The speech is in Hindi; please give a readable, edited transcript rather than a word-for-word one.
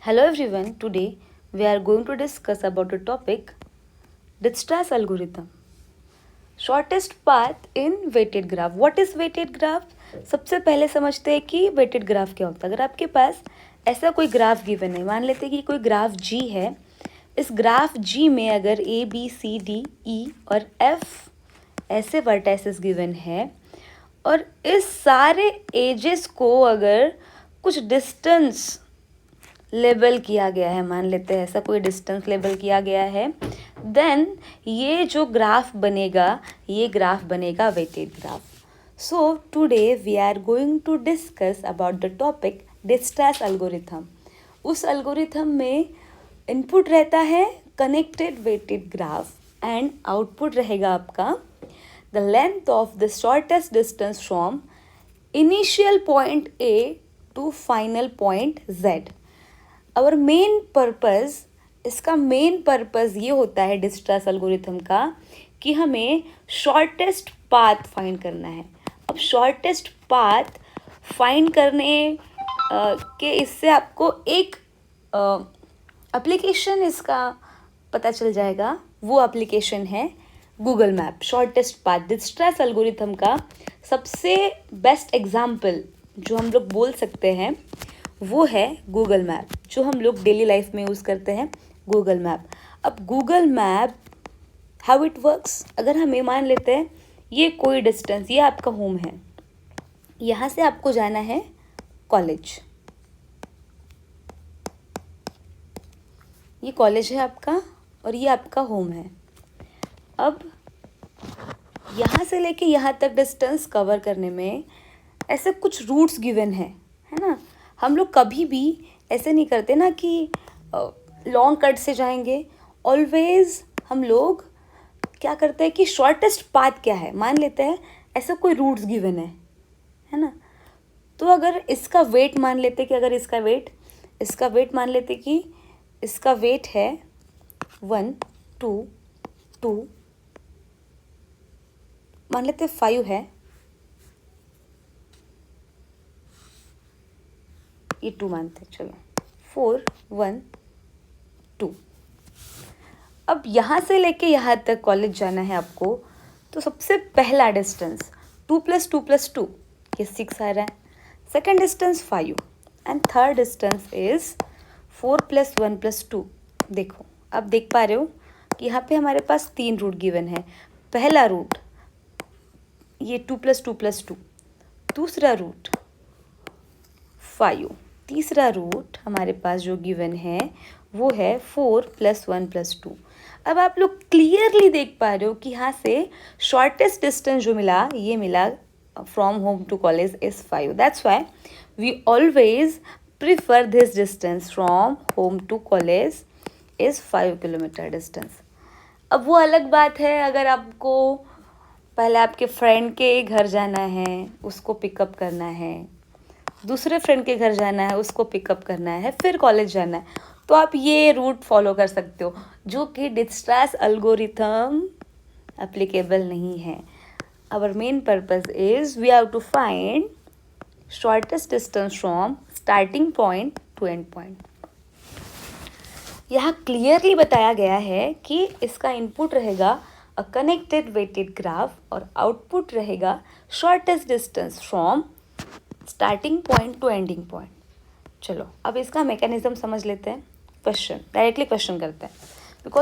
Hello everyone, today we are going to discuss about the topic Dijkstra's algorithm. Shortest path in weighted graph. What is weighted graph? सबसे पहले समझते हैं कि weighted graph क्या होता है. अगर आपके पास ऐसा कोई ग्राफ गिवन है, मान लेते हैं कि कोई ग्राफ G है. इस ग्राफ G में अगर A, B, C, D, E और F ऐसे वर्टाइसेस गिवन है और इस सारे एजेस को अगर कुछ डिस्टेंस लेबल किया गया है, मान लेते हैं ऐसा कोई डिस्टेंस लेबल किया गया है, देन ये जो ग्राफ बनेगा ये ग्राफ बनेगा weighted graph. So today we are going to discuss about the topic Dijkstra's algorithm. उस एल्गोरिथम में इनपुट रहता है connected weighted graph and output रहेगा आपका the length of the shortest distance from initial point A to final point Z. और मेन पर्पज़, इसका मेन पर्पज़ ये होता है डिजक्स्ट्रास एल्गोरिथम का कि हमें शॉर्टेस्ट पाथ फाइंड करना है. अब शॉर्टेस्ट पाथ फाइंड करने के इससे आपको एक एप्लीकेशन इसका पता चल जाएगा. वो एप्लीकेशन है Google map. Shortest path Dijkstra's algorithm का सबसे बेस्ट एग्जाम्पल जो हम लोग बोल सकते हैं वो है गूगल मैप, जो हम लोग डेली लाइफ में यूज़ करते हैं गूगल मैप. अब Google map how it works, अगर हमें मान लेते हैं ये कोई डिस्टेंस, ये आपका होम है, यहाँ से आपको जाना है कॉलेज. ये कॉलेज है आपका और ये आपका होम है. अब यहाँ से लेके यहाँ तक डिस्टेंस कवर करने में ऐसे कुछ रूट्स गिवन है ना. हम लोग कभी भी ऐसे नहीं करते ना कि लॉन्ग कट से जाएंगे. ऑलवेज हम लोग क्या करते हैं कि शॉर्टेस्ट पाथ क्या है, मान लेते हैं ऐसा कोई रूट्स गिवन है ना. तो अगर इसका वेट मान लेते कि अगर इसका वेट मान लेते कि इसका वेट है 1 2 2, मान लेते 5 है, ये 2 मानते हैं, चलो 4 1 2. अब यहाँ से लेके यहाँ तक कॉलेज जाना है आपको, तो सबसे पहला डिस्टेंस 2 + 2 + 2 ये 6 आ रहा है. Second distance 5 and third distance is 4 + 1 + 2. देखो अब देख पा रहे हो कि यहाँ पे हमारे पास 3 रूट गिवन है. पहला रूट ये 2 + 2 + 2, दूसरा रूट 5, तीसरा रूट हमारे पास जो गिवन है वो है 4 + 1 + 2. अब आप लोग क्लियरली देख पा रहे हो कि यहाँ से शॉर्टेस्ट डिस्टेंस जो मिला ये मिला from home to college is 5. That's why we always prefer this distance from home to college is 5 kilometre distance. अब वो अलग बात है अगर आपको पहले आपके फ्रेंड के घर जाना है, उसको पिकअप करना है, दूसरे फ्रेंड के घर जाना है, उसको पिकअप करना है, फिर कॉलेज जाना है, तो आप ये रूट फॉलो कर सकते हो, जो कि डिजक्स्ट्रास एल्गोरिथम एप्लीकेबल नहीं है. Our main purpose is we have to find shortest distance from starting point to end point. यहाँ क्लियरली बताया गया है कि इसका इनपुट रहेगा अ कनेक्टेड वेटेड ग्राफ और आउटपुट रहेगा shortest distance from starting point to ending point. चलो अब इसका मैकेनिज्म समझ लेते हैं. डायरेक्टली क्वेश्चन करते हैं.